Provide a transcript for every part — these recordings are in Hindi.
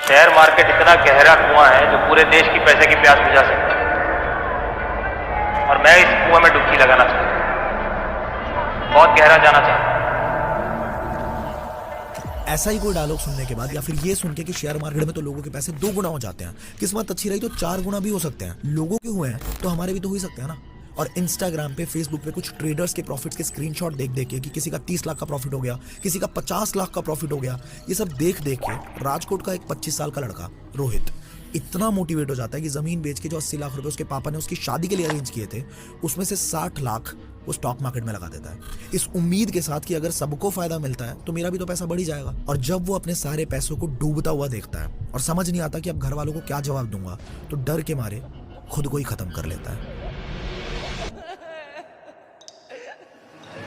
शेयर मार्केट इतना गहरा कुआं है जो पूरे देश की पैसे की प्यास बुझा सकता है, और मैं इस कुआं में डुबकी लगाना चाहता हूं, बहुत गहरा जाना चाहता हूं। ऐसा ही कोई डायलॉग सुनने के बाद या फिर ये सुन के कि शेयर मार्केट में तो लोगों के पैसे 2 गुना हो जाते हैं, किस्मत अच्छी रही तो 4 गुना भी हो सकते हैं। लोगों के हुए हैं तो हमारे भी तो हो ही सकते हैं ना। और इंस्टाग्राम पे, फेसबुक पे कुछ ट्रेडर्स के प्रॉफिट्स के स्क्रीनशॉट देख देख के कि किसी का 30 लाख का प्रॉफिट हो गया, किसी का 50 लाख का प्रॉफिट हो गया, ये सब देख देख के राजकोट का एक 25 साल का लड़का रोहित इतना मोटिवेट हो जाता है कि जमीन बेच के जो 80 लाख रुपए उसके पापा ने उसकी शादी के लिए अरेंज किए थे, उसमें से 60 लाख वो स्टॉक मार्केट में लगा देता है, इस उम्मीद के साथ कि अगर सबको फायदा मिलता है तो मेरा भी तो पैसा बढ़ ही जाएगा। और जब वो अपने सारे पैसों को डूबता हुआ देखता है और समझ नहीं आता कि अब घर वालों को क्या जवाब दूंगा, तो डर के मारे खुद को ही खत्म कर लेता है।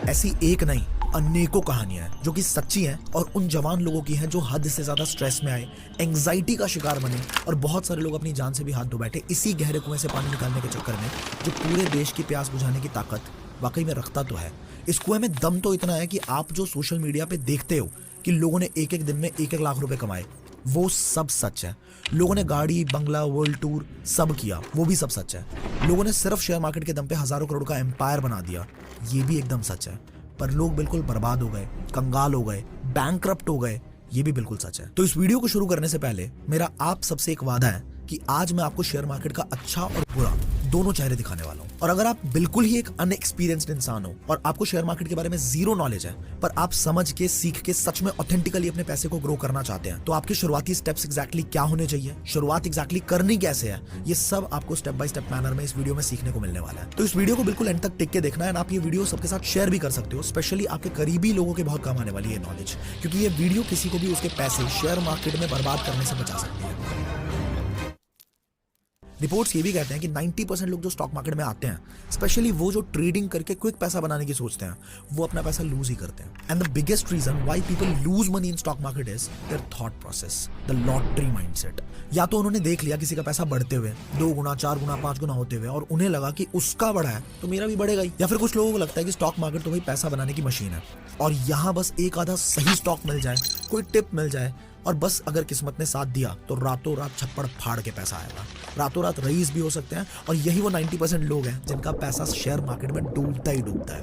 ऐसी एक नहीं, अनेकों कहानियां हैं जो कि सच्ची हैं और उन जवान लोगों की हैं जो हद से ज्यादा स्ट्रेस में आए, एंग्जाइटी का शिकार बने, और बहुत सारे लोग अपनी जान से भी हाथ धो बैठे इसी गहरे कुएं से पानी निकालने के चक्कर में, जो पूरे देश की प्यास बुझाने की ताकत वाकई में रखता तो है। इस कुएं में दम तो इतना है कि आप जो सोशल मीडिया पे देखते हो कि लोगों ने एक एक दिन में 1-1 लाख रुपए कमाए, वो सब सच है। लोगों ने गाड़ी, बंगला, वर्ल्ड टूर सब किया, वो भी सब सच है। लोगों ने सिर्फ शेयर मार्केट के दम पे हजारों करोड़ का एम्पायर बना दिया, ये भी एकदम सच है। पर लोग बिल्कुल बर्बाद हो गए, कंगाल हो गए, बैंकक्रप्ट हो गए, ये भी बिल्कुल सच है। तो इस वीडियो को शुरू करने से पहले मेरा आप सबसे एक वादा है कि आज मैं आपको शेयर मार्केट का अच्छा और बुरा दोनों चेहरे दिखाने वाला हूं। और अगर आप बिल्कुल ही एक अनएक्सपीरियंस्ड इंसान हो और आपको शेयर मार्केट के बारे में जीरो नॉलेज है, पर आप समझ के, सीख के सच में ऑथेंटिकली अपने पैसे को ग्रो करना चाहते हैं, तो आपके शुरुआती स्टेप्स एग्जैक्टली क्या होने चाहिए, शुरुआत एग्जैक्टली करनी कैसे है, ये सब आपको स्टेप बाय स्टेप मैनर में इस वीडियो में सीखने को मिलने वाला है। तो इस वीडियो को बिल्कुल एंड तक टिक के देखना है। आप ये वीडियो सबके साथ शेयर भी कर सकते हो, स्पेशली आपके करीबी लोगों के बहुत काम आने वाली है नॉलेज, क्योंकि ये वीडियो किसी को भी उसके पैसे शेयर मार्केट में बर्बाद करने से बचा सकती है। रिपोर्ट्स ये भी कहते हैं कि 90% लोग जो स्टॉक मार्केट में आते हैं, स्पेशली वो जो ट्रेडिंग करके क्विक पैसा बनाने की सोचते हैं, वो अपना पैसा लूज ही करते हैं। And the biggest reason why people lose money in stock market is their thought process, the lottery mindset. या तो उन्होंने देख लिया किसी का पैसा बढ़ते हुए 2 गुना, 4 गुना, 5 गुना होते हुए, और उन्हें लगा कि उसका बढ़ा है तो मेरा भी बढ़ेगा ही। या फिर कुछ लोगों को लगता है कि स्टॉक मार्केट तो भाई पैसा बनाने की मशीन है, और यहाँ बस एक आधा सही स्टॉक मिल जाए, कोई टिप मिल जाए, और बस अगर किस्मत ने साथ दिया तो रातों रात छप्पड़ फाड़ के पैसा आएगा, रातों रात रईस भी हो सकते हैं। और यही वो 90% लोग हैं जिनका पैसा शेयर मार्केट में डूबता ही डूबता है।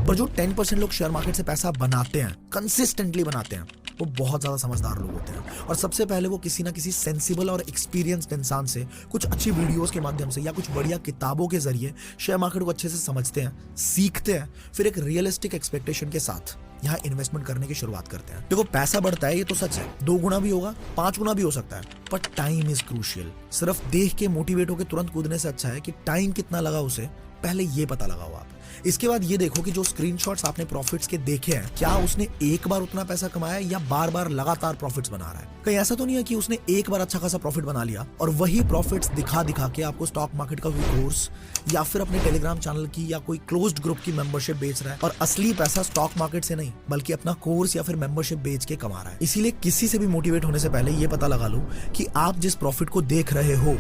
पर जो 10% लोग शेयर मार्केट से पैसा बनाते हैं, कंसिस्टेंटली बनाते हैं, वो बहुत ज्यादा समझदार लोग होते हैं। और सबसे पहले वो किसी ना किसी सेंसिबल और एक्सपीरियंस्ड इंसान से कुछ अच्छी वीडियोस के माध्यम से या कुछ बढ़िया किताबों के जरिए शेयर मार्केट को अच्छे से समझते हैं, सीखते हैं, फिर एक रियलिस्टिक एक्सपेक्टेशन के साथ यहाँ इन्वेस्टमेंट करने की शुरुआत करते हैं। देखो, पैसा बढ़ता है ये तो सच है, 2 गुना भी होगा, 5 गुना भी हो सकता है, पर टाइम इज क्रूशियल। सिर्फ देख के मोटिवेट होकर तुरंत कूदने से अच्छा है कि टाइम कितना लगा उसे पहले ये पता लगाओ आप। इसके बाद ये देखो कि जो स्क्रीनशॉट्स आपने प्रॉफिट्स के देखे हैं, क्या उसने एक बार उतना पैसा कमाया या बार बार लगातार प्रॉफिट्स बना रहा है। कहीं ऐसा तो नहीं है कि उसने एक बार अच्छा खासा प्रॉफिट बना लिया और वही प्रॉफिट्स दिखा दिखा के आपको स्टॉक मार्केट का कोई कोर्स या फिर अपने टेलीग्राम चैनल की या कोई क्लोज्ड ग्रुप की मेंबरशिप बेच रहा है, और असली पैसा स्टॉक मार्केट से नहीं बल्कि अपना कोर्स या फिर मेंबरशिप बेच के कमा रहा है। इसीलिए किसी से भी मोटिवेट होने से पहले ये पता लगा लो कि आप जिस प्रॉफिट को देख रहे हो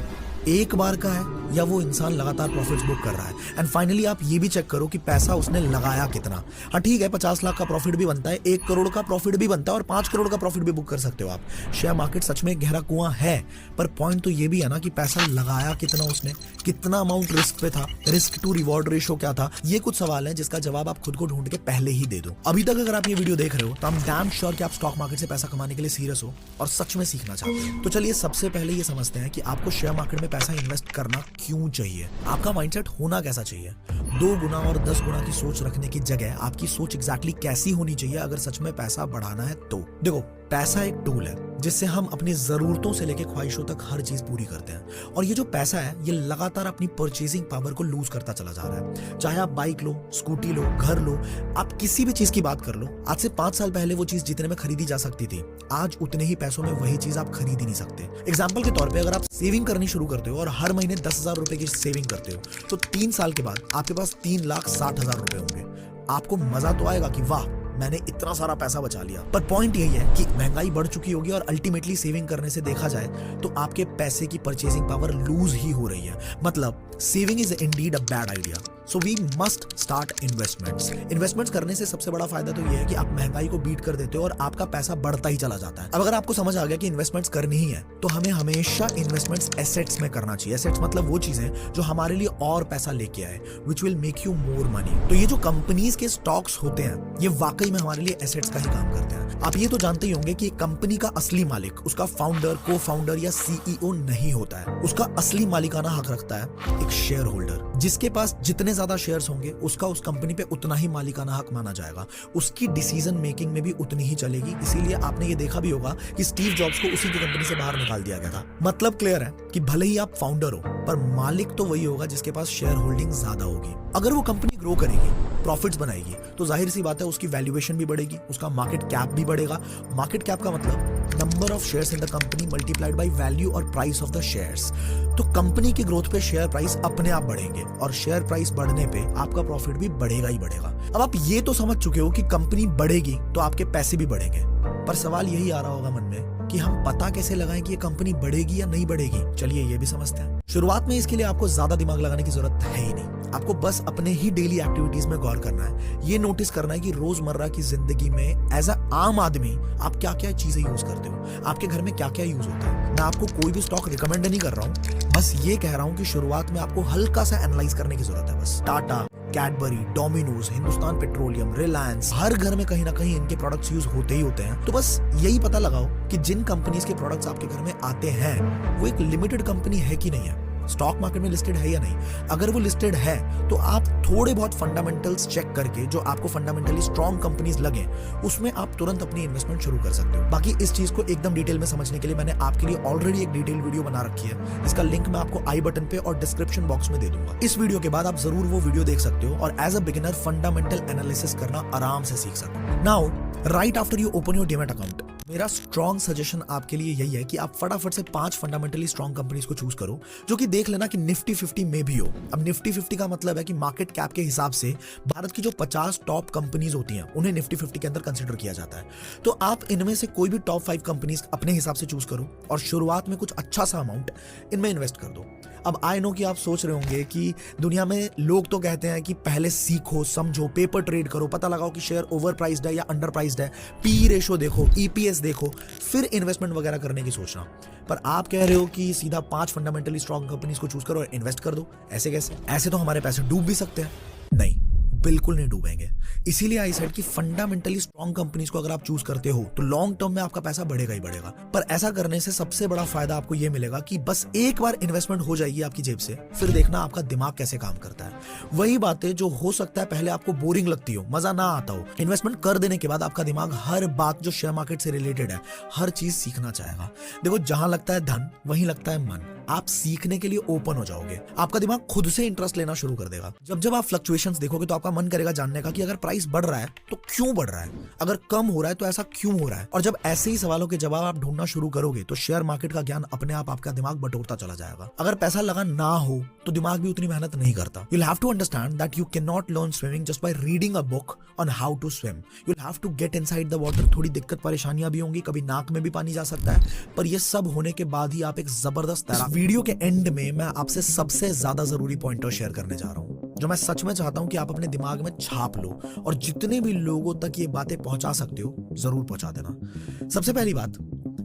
एक बार का है या वो इंसान लगातार प्रॉफिट्स बुक कर रहा है। एंड फाइनली आप ये भी चेक करो कि पैसा उसने लगाया कितना। हाँ ठीक है, 50 लाख का प्रॉफिट भी बनता है, 1 करोड़ का प्रॉफिट भी बनता है, और 5 करोड़ का प्रॉफिट भी बुक कर सकते हो आप। शेयर मार्केट सच में गहरा कुआं है, पर पॉइंट तो ये भी है ना कि पैसा लगाया कितना उसने, कितना अमाउंट रिस्क पे था, रिस्क टू रिवॉर्ड रेशियो क्या था। ये कुछ सवाल है जिसका जवाब आप खुद को ढूंढ के पहले ही दे दो। अभी तक अगर आप ये वीडियो देख रहे हो तो I'm damn sure कि आप स्टॉक मार्केट से पैसा कमाने के लिए सीरियस हो और सच में सीखना चाहते हो। तो चलिए सबसे पहले ये समझते हैं कि आपको शेयर मार्केट में पैसा इन्वेस्ट करना क्यों चाहिए, आपका माइंडसेट होना कैसा चाहिए। 2 गुना और 10 गुना की सोच रखने की जगह आपकी सोच एग्जैक्टली कैसी होनी चाहिए अगर सच में पैसा बढ़ाना है तो। देखो, पैसा एक टूल है जिससे हम अपनी जरूरतों से लेकर ख्वाहिशों तक हर चीज पूरी करते हैं, और ये जो पैसा है ये लगातार अपनी परचेजिंग पावर को लूज करता चला जा रहा है। चाहे आप बाइक लो, स्कूटी लो, घर लो, आप किसी भी चीज की बात कर लो, आज से 5 साल पहले वो चीज जितने में खरीदी जा सकती थी, आज उतने ही पैसों में वही चीज आप खरीद ही नहीं सकते। एग्जाम्पल के तौर पर अगर आप सेविंग करनी शुरू करते हो और हर महीने 10,000 रुपए की सेविंग करते हो, तो 3 साल के बाद आपके पास 3,60,000 रुपए होंगे। आपको मजा तो आएगा कि वाह मैंने इतना सारा पैसा बचा लिया, पर पॉइंट यही है कि महंगाई बढ़ चुकी होगी और अल्टीमेटली सेविंग करने से देखा जाए तो आपके पैसे की परचेजिंग पावर लूज ही हो रही है। मतलब saving is indeed a bad idea. So we must start investments. Investments करने से सबसे बड़ा फायदा तो ये है कि आप महंगाई को बीट कर देते हो और आपका पैसा बढ़ता ही चला जाता है। अब अगर आपको समझ आ गया कि इन्वेस्टमेंट्स करनी ही है तो हमें हमेशा इन्वेस्टमेंट्स एसेट्स में करना चाहिए। एसेट्स मतलब वो चीजें जो हमारे लिए और पैसा लेके आए, which will make you more money. तो ये जो कंपनीज के स्टॉक्स होते हैं ये वाकई में हमारे लिए एसेट्स का ही काम करते हैं। आप ये तो जानते ही होंगे कि कंपनी का असली मालिक उसका फाउंडर, को फाउंडर या सीईओ नहीं होता है। उसका असली मालिकाना हक रखता है एक शेयर होल्डर। जिसके पास जितने ज्यादा शेयर्स होंगे उसका उस कंपनी पे उतना ही मालिकाना हक माना जाएगा, उसकी डिसीजन मेकिंग में भी उतनी ही चलेगी। इसीलिए आपने ये देखा भी होगा कि स्टीव जॉब्स को उसी की कंपनी से बाहर निकाल दिया गया था। मतलब क्लियर है कि भले ही आप फाउंडर हो पर मालिक तो वही होगा जिसके पास शेयर होल्डिंग ज्यादा होगी। अगर वो कंपनी ग्रो करेगी, प्रॉफिट्स बनाएगी, तो जाहिर सी बात है उसकी वैल्यूएशन भी बढ़ेगी, उसका मार्केट कैप भी बढ़ेगा। मार्केट कैप का मतलब number of shares in the company multiplied by value और प्राइस ऑफ द शेयर्स। तो कंपनी की ग्रोथ पे शेयर प्राइस अपने आप बढ़ेंगे और शेयर प्राइस बढ़ने पे आपका प्रॉफिट भी बढ़ेगा ही बढ़ेगा। अब आप ये तो समझ चुके हो कि कंपनी बढ़ेगी तो आपके पैसे भी बढ़ेंगे, पर सवाल यही आ रहा होगा मन में कि हम पता कैसे लगाएं कि ये कंपनी बढ़ेगी या नहीं बढ़ेगी। चलिए ये भी समझते हैं। शुरुआत में इसके लिए आपको ज्यादा दिमाग लगाने की जरूरत है ही नहीं। आपको बस अपने ही डेली एक्टिविटीज में गौर करना है। ये नोटिस करना है कि रोजमर्रा की जिंदगी में एज अ आम आदमी आप क्या क्या चीजें यूज करते हो, आपके घर में क्या क्या यूज होता है। मैं आपको कोई भी स्टॉक रिकमेंड नहीं कर रहा हूँ, बस ये कह रहा हूँ कि शुरुआत में आपको हल्का सा एनालाइज करने की जरूरत है। बस टाटा, कैडबरी, डोमिनोज, हिंदुस्तान पेट्रोलियम, रिलायंस, हर घर में कहीं ना कहीं इनके प्रोडक्ट्स यूज होते ही होते हैं। तो बस यही पता लगाओ कि जिन कंपनीज के प्रोडक्ट्स आपके घर में आते हैं वो एक लिमिटेड कंपनी है कि नहीं है, स्टॉक मार्केट में लिस्टेड है या नहीं। अगर वो लिस्टेड है तो आप थोड़े बहुत फंडामेंटल्स चेक करके जो आपको फंडामेंटली स्ट्रॉन्ग कंपनीज लगे उसमें आप तुरंत अपनी इन्वेस्टमेंट शुरू कर सकते हो। बाकी इस चीज को एकदम डिटेल में समझने के लिए मैंने आपके लिए ऑलरेडी एक डिटेल वीडियो बना रखी है, इसका लिंक मैं आपको आई बटन पे और डिस्क्रिप्शन बॉक्स में दे दूंगा। इस वीडियो के बाद आप जरूर वो वीडियो देख सकते हो और as a beginner fundamental analysis करना आराम से सीख सकते हो। Now right after you open your demat account, मेरा स्ट्रॉन्ग सजेशन आपके लिए यही है कि आप फटाफट से 5 फंडामेंटली स्ट्रॉन्ग कंपनीज को चूज करो जो कि देख लेना कि निफ्टी 50 में भी हो। अब निफ्टी 50 का मतलब है कि मार्केट कैप के हिसाब से भारत की जो 50 टॉप कंपनीज होती हैं उन्हें निफ्टी 50 के अंदर कंसिडर किया जाता है। तो आप इनमें से कोई भी टॉप 5 कंपनीज अपने हिसाब से चूज करो और शुरुआत में कुछ अच्छा सा अमाउंट इनमें इन्वेस्ट कर दो। अब आई नो कि आप सोच रहे होंगे कि दुनिया में लोग तो कहते हैं कि पहले सीखो, समझो, पेपर ट्रेड करो, पता लगाओ कि शेयर ओवर प्राइस्ड है या अंडर प्राइस्ड है, पी रेशो देखो, ईपीएस देखो, फिर इन्वेस्टमेंट वगैरह करने की सोचना। पर आप कह रहे हो कि सीधा 5 फंडामेंटली स्ट्रॉन्ग कंपनीज को चूज करो और इन्वेस्ट कर दो। ऐसे कैसे? ऐसे तो हमारे पैसे डूब भी सकते हैं। नहीं, बिल्कुल नहीं डूबेंगे। इसीलिए आई सेड कि फंडामेंटली स्ट्रॉन्ग कंपनीज को अगर आप चूज करते हो तो लॉन्ग टर्म में आपका पैसा बढ़ेगा ही बढ़ेगा। पर ऐसा करने से सबसे बड़ा फायदा आपको यह मिलेगा कि बस एक बार इन्वेस्टमेंट हो जाएगी आपकी जेब से, फिर देखना आपका दिमाग कैसे काम करता है। वही बातें जो हो सकता है पहले आपको बोरिंग लगती हो, मजा ना आता हो, इन्वेस्टमेंट कर देने के बाद आपका दिमाग हर बात जो शेयर मार्केट से रिलेटेड है हर चीज सीखना चाहेगा। देखो, जहां लगता है धन वहीं लगता है मन। आप सीखने के लिए ओपन हो जाओगे, आपका दिमाग खुद से इंटरेस्ट लेना शुरू कर देगा। जब आप फ्लक्चुएशंस देखोगे तो आपका मन करेगा जानने का कि अगर प्राइस बढ़ रहा है तो क्यों बढ़ रहा है, अगर कम हो रहा है तो ऐसा क्यों हो रहा है। और जब ऐसे ही सवालों के जवाब आप ढूंढना शुरू करोगे तो शेयर मार्केट का ज्ञान अपने आप आपका दिमाग बटोरता चला जाएगा। अगर पैसा लगा ना हो तो दिमाग भी उतनी मेहनत नहीं करता। You will have to understand that you can not learn swimming just by reading a book on how to swim. You will have to get inside the water. थोड़ी दिक्कत परेशानियां भी होंगी, कभी नाक में भी पानी जा सकता है, पर यह सब होने के बाद ही आप एक जबरदस्त तैराक। वीडियो के एंड में मैं आपसे सबसे ज्यादा जरूरी पॉइंटर शेयर करने जा रहा हूं जो मैं सच में चाहता हूं कि आप अपने दिमाग में छाप लो और जितने भी लोगों तक ये बातें पहुंचा सकते हो जरूर पहुंचा देना। सबसे पहली बात,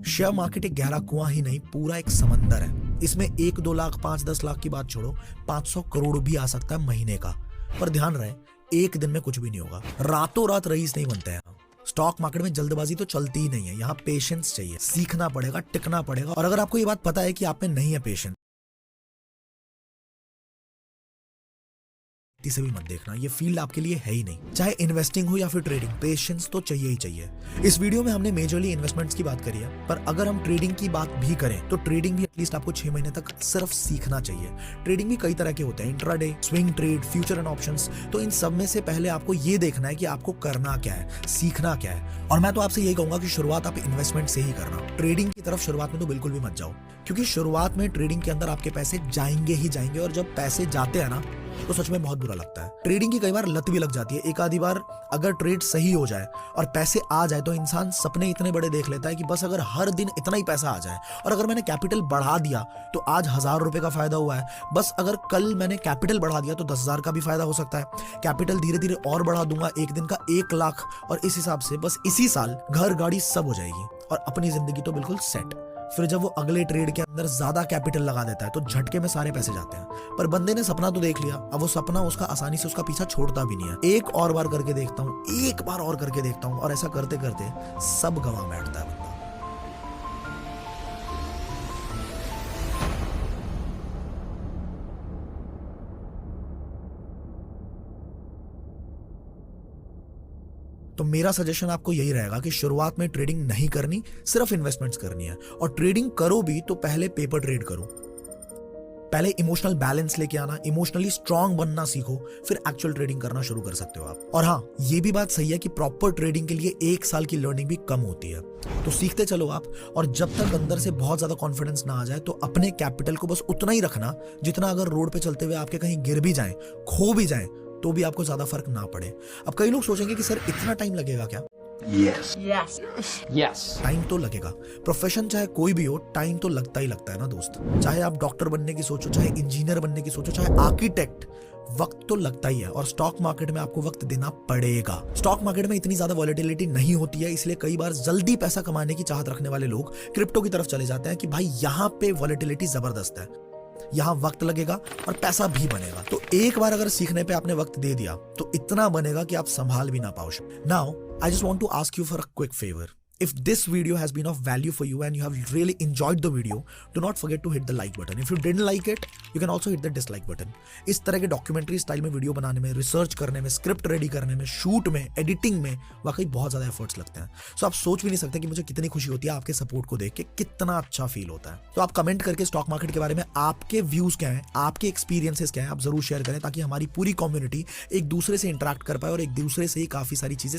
शेयर मार्केट एक गहरा कुआं ही नहीं, पूरा एक समंदर है। इसमें 1-2 लाख 5-10 लाख की बात छोड़ो, 500 करोड़ भी आ सकता है महीने का। पर ध्यान रहे, एक दिन में कुछ भी नहीं होगा। रातों रात रईस नहीं बनते हैं। स्टॉक मार्केट में जल्दबाजी तो चलती ही नहीं है। यहाँ पेशेंस चाहिए, सीखना पड़ेगा, टिकना पड़ेगा। और अगर आपको ये बात पता है कि आप में नहीं है पेशेंस, से भी मत देखना, ये फील्ड आपके लिए है ही नहीं। चाहे इन्वेस्टिंग हो या फिर ट्रेडिंग, पेशेंस तो चाहिए ही चाहिए। इस वीडियो में हमने मेजरली इन्वेस्टमेंट्स की बात करी है, पर अगर हम ट्रेडिंग की बात भी करें तो ट्रेडिंग भी एटलीस्ट आपको 6 महीने तक सिर्फ सीखना चाहिए। ट्रेडिंग भी कई तरह के होते हैं, intraday, swing trade, future and options. तो इन सब में से पहले आपको ये देखना है कि आपको करना क्या है, सीखना क्या है। और मैं तो आपसे यही कहूंगा कि शुरुआत आप इन्वेस्टमेंट से ही करना। ट्रेडिंग की तरफ शुरुआत में तो बिल्कुल भी मत जाओ, क्योंकि शुरुआत में ट्रेडिंग के अंदर आपके पैसे जाएंगे ही जाएंगे, और जब पैसे जाते हैं ना तो सच में बहुत बुरा लगता है। ट्रेडिंग की कई बार लत भी लग जाती है। एक आधी बार अगर ट्रेड सही हो जाए और पैसे आ जाए तो इंसान सपने इतने बड़े देख लेता है कि बस अगर हर दिन इतना ही पैसा आ जाए, और अगर मैंने कैपिटल बढ़ा दिया तो आज 1000 रुपए का फायदा हुआ है, बस अगर कल मैंने कैपिटल बढ़ा दिया तो 10,000 का भी फायदा हो सकता है। कैपिटल धीरे धीरे और बढ़ा दूंगा, एक दिन का 1 लाख, और इस हिसाब से बस इसी साल घर गाड़ी सब हो जाएगी और अपनी जिंदगी तो बिल्कुल सेट। फिर जब वो अगले ट्रेड के अंदर ज्यादा कैपिटल लगा देता है तो झटके में सारे पैसे जाते हैं। पर बंदे ने सपना तो देख लिया, अब वो सपना उसका आसानी से उसका पीछा छोड़ता भी नहीं है। एक और बार करके देखता हूँ, एक बार और करके देखता हूँ, और ऐसा करते करते सब गंवा बैठता है बंदा। तो मेरा सजेशन आपको यही रहेगा कि शुरुआत में ट्रेडिंग नहीं करनी, सिर्फ इन्वेस्टमेंट्स करनी है। और ट्रेडिंग करो भी तो पहले पेपर ट्रेड करो, पहले इमोशनल बैलेंस लेके आना, इमोशनली स्ट्रांग बनना सीखो, फिर एक्चुअल ट्रेडिंग करना शुरू कर सकते हो आप। और हाँ, ये भी बात सही है कि प्रॉपर ट्रेडिंग के लिए 1 साल की लर्निंग भी कम होती है। तो सीखते चलो आप, और जब तक अंदर से बहुत ज्यादा कॉन्फिडेंस ना आ जाए तो अपने कैपिटल को बस उतना ही रखना जितना अगर रोड पे चलते हुए आपके कहीं गिर भी जाए, खो भी जाए, तो भी आपको ज्यादा फर्क ना पड़े। अब कई लोग सोचेंगे कि सर इतना टाइम लगेगा क्या? Yes. टाइम तो लगेगा। प्रोफेशन चाहे कोई भी हो, टाइम तो लगता ही लगता है ना दोस्त। चाहे आप डॉक्टर बनने की सोचो, चाहे इंजीनियर बनने की सोचो, चाहे आर्किटेक्ट, वक्त तो लगता ही है। और स्टॉक मार्केट में आपको वक्त देना पड़ेगा। स्टॉक मार्केट में इतनी ज्यादा वॉलेटिलिटी नहीं होती है, इसलिए कई बार जल्दी पैसा कमाने की चाहत रखने वाले लोग क्रिप्टो की तरफ चले जाते हैं कि भाई यहाँ पे वॉलेटिलिटी जबरदस्त है, यहाँ वक्त लगेगा और पैसा भी बनेगा। तो एक बार अगर सीखने पे आपने वक्त दे दिया तो इतना बनेगा कि आप संभाल भी ना पाओ। Now I just want to ask you for a quick favour. If this video has been of value for you and you have really enjoyed the video, do not forget to hit the like button. If you didn't like it, you can also hit the dislike button. इस तरह के डॉक्यूमेंट्री स्टाइल में वीडियो बनाने में, रिसर्च करने में, स्क्रिप्ट रेडी करने में, शूट में, एडिटिंग में वाकई बहुत ज्यादा एफर्ट्स लगते हैं। सो आप सोच भी नहीं सकते कि मुझे कितनी खुशी होती है आपके सपोर्ट को देख के, कितना अच्छा फील होता है। तो आप कमेंट करके स्टॉक मार्केट के बारे में आपके व्यूज क्या हैं, आपके एक्सपीरियंसेस क्या हैं, आप जरूर शेयर करें ताकि हमारी पूरी कम्युनिटी एक दूसरे से इंटरेक्ट कर पाए और एक दूसरे से ही काफी सारी चीजें